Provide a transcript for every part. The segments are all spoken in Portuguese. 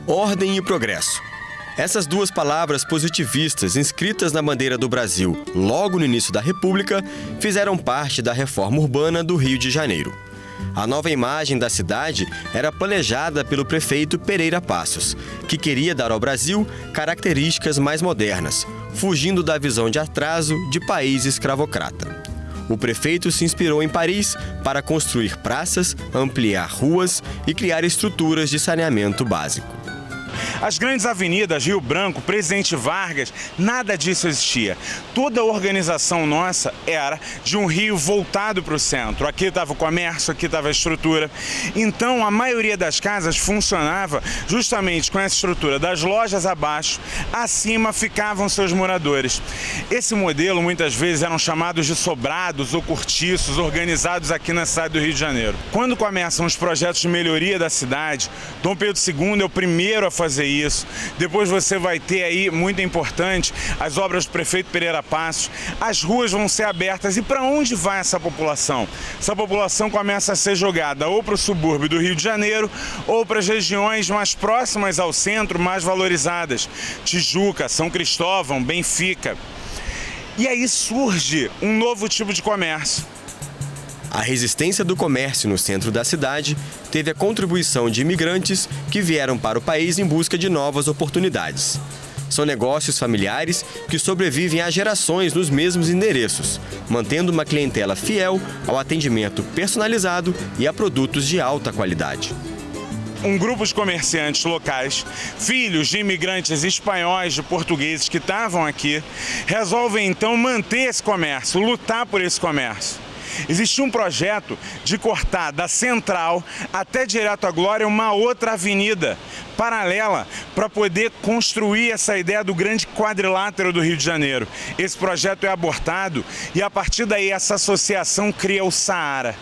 Ordem e progresso. Essas duas palavras positivistas inscritas na bandeira do Brasil logo no início da República fizeram parte da reforma urbana do Rio de Janeiro. A nova imagem da cidade era planejada pelo prefeito Pereira Passos, que queria dar ao Brasil características mais modernas, fugindo da visão de atraso de país escravocrata. O prefeito se inspirou em Paris para construir praças, ampliar ruas e criar estruturas de saneamento básico. As grandes avenidas, Rio Branco, Presidente Vargas, nada disso existia. Toda a organização nossa era de um Rio voltado para o centro. Aqui estava o comércio, aqui estava a estrutura. Então, a maioria das casas funcionava justamente com essa estrutura das lojas abaixo, acima ficavam seus moradores. Esse modelo, muitas vezes, eram chamados de sobrados ou cortiços, organizados aqui na cidade do Rio de Janeiro. Quando começam os projetos de melhoria da cidade, Dom Pedro II é o primeiro a fazer isso. Depois você vai ter aí, muito importante, as obras do prefeito Pereira Passos. As ruas vão ser abertas. E para onde vai essa população? Essa população começa a ser jogada ou para o subúrbio do Rio de Janeiro ou para as regiões mais próximas ao centro, mais valorizadas. Tijuca, São Cristóvão, Benfica. E aí surge um novo tipo de comércio. A resistência do comércio no centro da cidade teve a contribuição de imigrantes que vieram para o país em busca de novas oportunidades. São negócios familiares que sobrevivem há gerações nos mesmos endereços, mantendo uma clientela fiel ao atendimento personalizado e a produtos de alta qualidade. Um grupo de comerciantes locais, filhos de imigrantes espanhóis, de portugueses que estavam aqui, resolvem então manter esse comércio, lutar por esse comércio. Existia um projeto de cortar da Central até direto à Glória uma outra avenida paralela para poder construir essa ideia do grande quadrilátero do Rio de Janeiro. Esse projeto é abortado e a partir daí essa associação cria o Saara.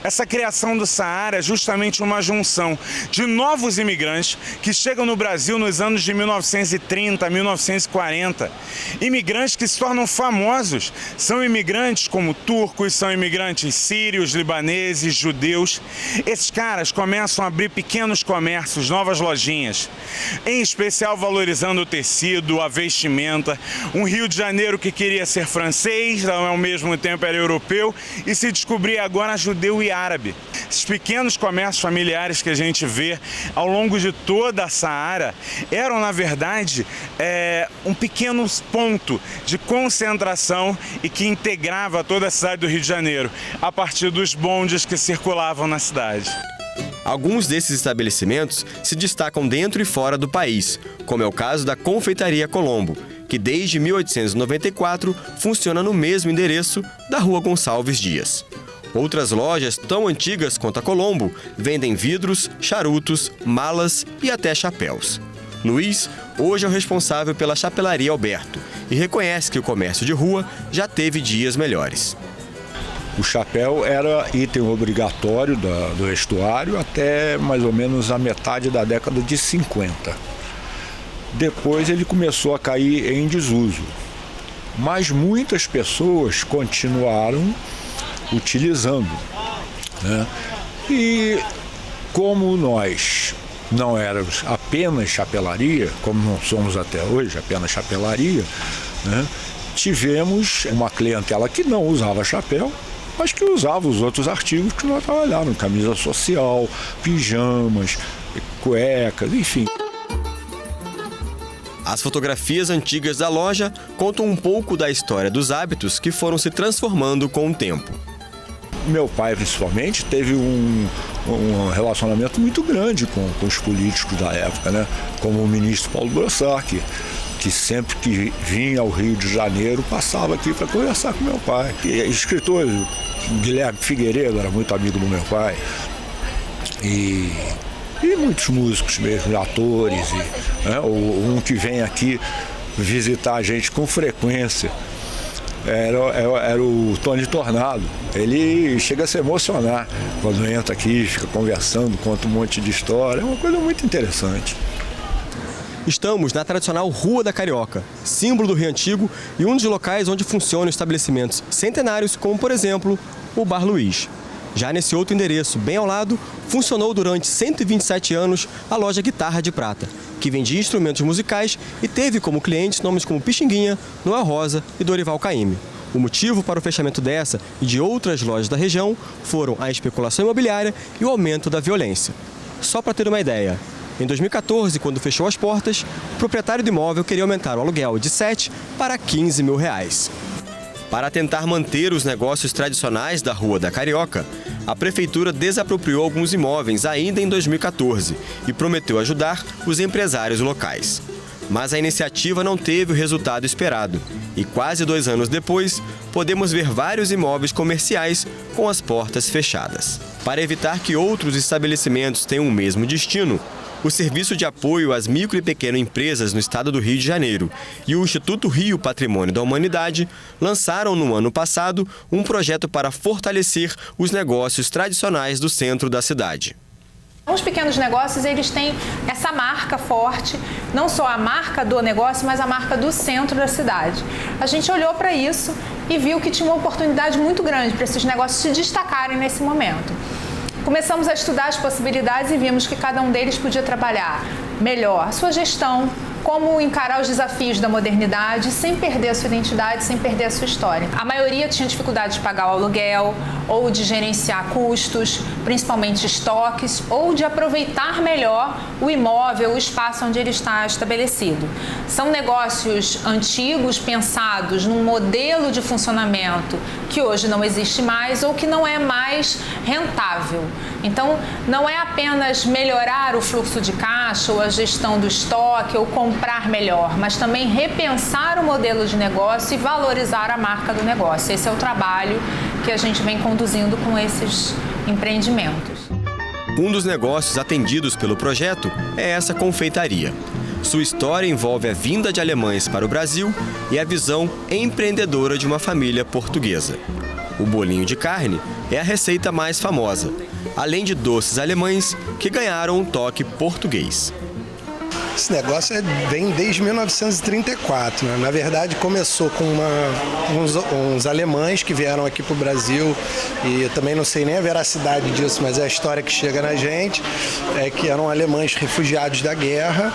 Essa criação do Saara é justamente uma junção de novos imigrantes que chegam no Brasil nos anos de 1930, 1940. Imigrantes que se tornam famosos. São imigrantes como turcos, são imigrantes sírios, libaneses, judeus. Esses caras começam a abrir pequenos comércios, novas lojinhas. Em especial valorizando o tecido, a vestimenta. Um Rio de Janeiro que queria ser francês, ao mesmo tempo era europeu e se descobria agora judeu e árabe. Esses pequenos comércios familiares que a gente vê ao longo de toda a Saara eram, na verdade, um pequeno ponto de concentração e que integrava toda a cidade do Rio de Janeiro, a partir dos bondes que circulavam na cidade. Alguns desses estabelecimentos se destacam dentro e fora do país, como é o caso da Confeitaria Colombo, que desde 1894 funciona no mesmo endereço da Rua Gonçalves Dias. Outras lojas tão antigas quanto a Colombo vendem vidros, charutos, malas e até chapéus. Luiz hoje é o responsável pela Chapelaria Alberto e reconhece que o comércio de rua já teve dias melhores. O chapéu era item obrigatório do vestuário até mais ou menos a metade da década de 50. Depois ele começou a cair em desuso, mas muitas pessoas continuaram utilizando, né? E como nós não éramos apenas chapelaria, como não somos até hoje apenas chapelaria, né? Tivemos uma clientela que não usava chapéu, mas que usava os outros artigos que nós trabalhávamos, camisa social, pijamas, cuecas, enfim. As fotografias antigas da loja contam um pouco da história dos hábitos que foram se transformando com o tempo. Meu pai, principalmente, teve um relacionamento muito grande com os políticos da época, né? Como o ministro Paulo Borsach, que sempre que vinha ao Rio de Janeiro passava aqui para conversar com meu pai. E escritor Guilherme Figueiredo era muito amigo do meu pai. E muitos músicos mesmo, atores. Né? Um que vem aqui visitar a gente com frequência era o Tony Tornado. Ele chega a se emocionar quando entra aqui, fica conversando, conta um monte de história. É uma coisa muito interessante. Estamos na tradicional Rua da Carioca, símbolo do Rio Antigo e um dos locais onde funcionam estabelecimentos centenários, como, por exemplo, o Bar Luiz. Já nesse outro endereço, bem ao lado, funcionou durante 127 anos a loja Guitarra de Prata, que vendia instrumentos musicais e teve como clientes nomes como Pixinguinha, Noel Rosa e Dorival Caymmi. O motivo para o fechamento dessa e de outras lojas da região foram a especulação imobiliária e o aumento da violência. Só para ter uma ideia, em 2014, quando fechou as portas, o proprietário do imóvel queria aumentar o aluguel de 7 para 15 mil reais. Para tentar manter os negócios tradicionais da Rua da Carioca, a prefeitura desapropriou alguns imóveis ainda em 2014 e prometeu ajudar os empresários locais. Mas a iniciativa não teve o resultado esperado e quase 2 anos depois, podemos ver vários imóveis comerciais com as portas fechadas. Para evitar que outros estabelecimentos tenham o mesmo destino, o Serviço de Apoio às Micro e Pequenas Empresas no estado do Rio de Janeiro e o Instituto Rio Patrimônio da Humanidade lançaram no ano passado um projeto para fortalecer os negócios tradicionais do centro da cidade. Os pequenos negócios, eles têm essa marca forte, não só a marca do negócio, mas a marca do centro da cidade. A gente olhou para isso e viu que tinha uma oportunidade muito grande para esses negócios se destacarem nesse momento. Começamos a estudar as possibilidades e vimos que cada um deles podia trabalhar melhor a sua gestão, como encarar os desafios da modernidade sem perder a sua identidade, sem perder a sua história. A maioria tinha dificuldade de pagar o aluguel ou de gerenciar custos, principalmente estoques, ou de aproveitar melhor o imóvel, o espaço onde ele está estabelecido. São negócios antigos, pensados num modelo de funcionamento que hoje não existe mais ou que não é mais rentável. Então, não é apenas melhorar o fluxo de caixa ou a gestão do estoque ou comprar melhor, mas também repensar o modelo de negócio e valorizar a marca do negócio. Esse é o trabalho que a gente vem conduzindo com esses empreendimentos. Um dos negócios atendidos pelo projeto é essa confeitaria. Sua história envolve a vinda de alemães para o Brasil e a visão empreendedora de uma família portuguesa. O bolinho de carne é a receita mais famosa, além de doces alemães que ganharam um toque português. Esse negócio vem desde 1934, né? Na verdade, começou com uns alemães que vieram aqui para o Brasil, e eu também não sei nem a veracidade disso, mas é a história que chega na gente, é que eram alemães refugiados da guerra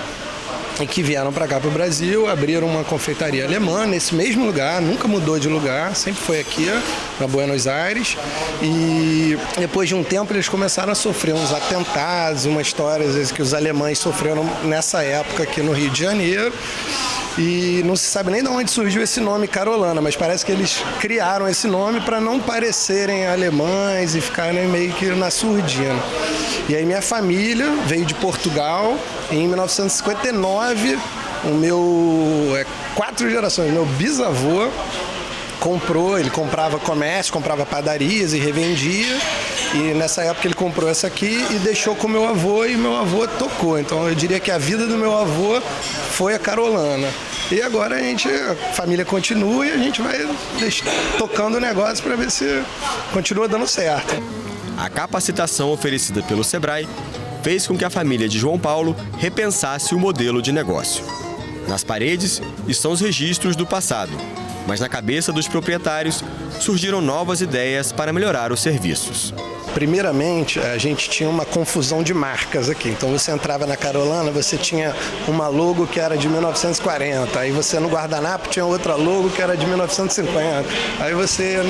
e que vieram para cá para o Brasil, abriram uma confeitaria alemã nesse mesmo lugar, nunca mudou de lugar, sempre foi aqui, na Buenos Aires, e depois de um tempo eles começaram a sofrer uns atentados, umas histórias que os alemães sofreram nessa época aqui no Rio de Janeiro, e não se sabe nem de onde surgiu esse nome Carolana, mas parece que eles criaram esse nome para não parecerem alemães e ficarem meio que na surdina. E aí minha família veio de Portugal e em 1959, 4 gerações, meu bisavô comprou, ele comprava comércio, comprava padarias e revendia. E nessa época ele comprou essa aqui e deixou com meu avô e meu avô tocou. Então eu diria que a vida do meu avô foi a Carolana. E agora a família continua e a gente vai tocando o negócio para ver se continua dando certo. A capacitação oferecida pelo Sebrae fez com que a família de João Paulo repensasse o modelo de negócio. Nas paredes estão os registros do passado, mas na cabeça dos proprietários surgiram novas ideias para melhorar os serviços. Primeiramente, a gente tinha uma confusão de marcas aqui. Então você entrava na Carolana, você tinha uma logo que era de 1940. Aí você no guardanapo tinha outra logo que era de 1950. Aí você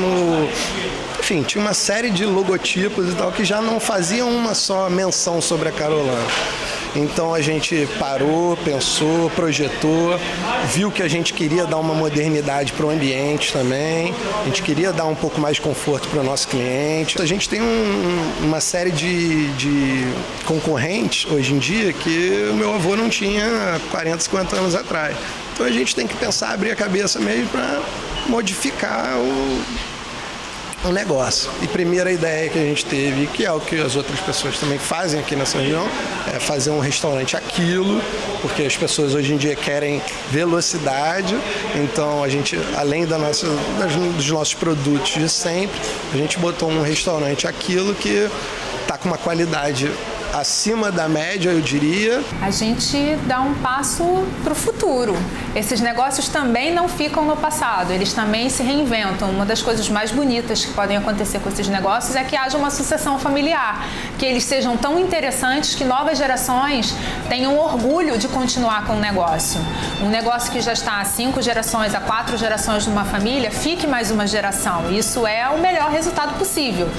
Enfim, tinha uma série de logotipos e tal que já não faziam uma só menção sobre a Carolana. Então a gente parou, pensou, projetou, viu que a gente queria dar uma modernidade para o ambiente também, a gente queria dar um pouco mais de conforto para o nosso cliente. A gente tem uma série de concorrentes hoje em dia que o meu avô não tinha há 40, 50 anos atrás. Então a gente tem que pensar, abrir a cabeça mesmo para modificar o negócio. E primeira ideia que a gente teve, que é o que as outras pessoas também fazem aqui nessa região, é fazer um restaurante aquilo, porque as pessoas hoje em dia querem velocidade, então a gente, além dos nossos produtos de sempre, a gente botou um restaurante aquilo que está com uma qualidade acima da média, eu diria. A gente dá um passo para o futuro. Esses negócios também não ficam no passado, eles também se reinventam. Uma das coisas mais bonitas que podem acontecer com esses negócios é que haja uma sucessão familiar, que eles sejam tão interessantes que novas gerações tenham orgulho de continuar com o negócio. Um negócio que já está há 5 gerações, há 4 gerações numa família, fique mais uma geração. Isso é o melhor resultado possível.